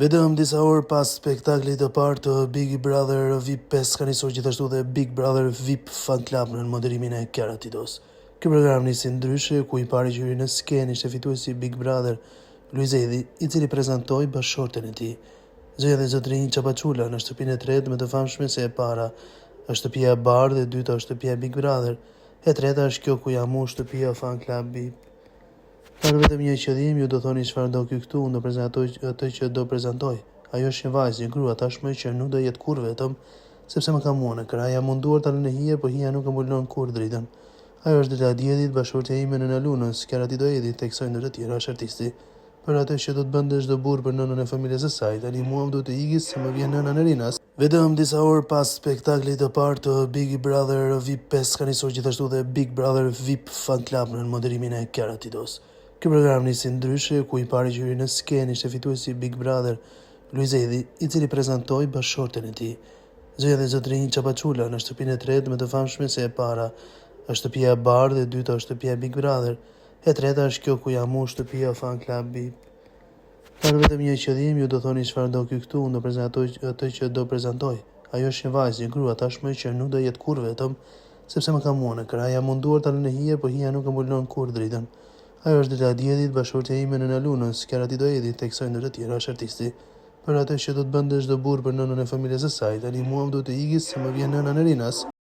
Vetëm disa orë pas spektaklit të parë të Big Brother VIP 5 ka nisur gjithashtu dhe Big Brother VIP Fan Club në moderimin e Kiara Titos. Ky program nisi ndryshe ku i pari qyri në skenë ishte fituesi Big Brother Luiz Edhi, i cili prezantoi bashorten e tij. Zoja dhe zotrinj Çapaçula në shtëpinë e tretë më të famshme se e para është shtëpia e bardhë, e dyta është shtëpia e Big Brother, e treta është kjo ku jam unë, shtëpia Fan Club VIP. Ka vetëm një qëllim, ju do thoni çfarë do ky këtu, unë do prezantoj atë që do prezantoj. Ajo është një vajzë, një grua tashmë që nuk do jetë kur vetëm, sepse më ka mua në krah, jam munduar ta lënë në hije, por hija nuk e mbulon kur dritën. Ajo është Dela Djedhit, bashkëshortja ime në Lunës, Kiara Titos, teksoj ndër të tjera është artisti. Për atë që do të bënte çdo burr për nënën e familjes së saj, tani mua më duhet të ikis se më vjen nëna në rinas. Vetëm disa orë pas spektaklit të parë të Big Brother VIP 5 ka nisur gjithashtu dhe Big Brother VIP Fan Club në moderimin e Kiara Titos. Ky program nisi ndryshe ku i pari qyri në skenë ishte fituesi Big Brother Luiz Edhi, i cili prezantoi bashorten e tij. Zoja dhe zotrinj Çapaçula në shtëpinë e tretë më të famshme se e para është shtëpia e bardhë, e dyta është shtëpia e Big Brother, e treta është kjo ku jam unë, shtëpia Fan Club VIP. Ka vetëm një qëllim, ju do thoni çfarë do ky këtu, unë do prezantoj atë që do prezantoj. Ajo është një vajzë, një grua tashmë që nuk do jetë kur vetëm, sepse më ka mua në krah, jam munduar ta lënë në hije, por hija nuk e mbulon kur dritën. Ajo është Dela Djedhit, bashkëshortja ime në Lunës, Kiara Titos, teksoj ndër të tjera është artisti. Për atë që do të bënte çdo burr për nënën e familjes së saj, tani mua më duhet të ikis se më vjen nëna në rinas.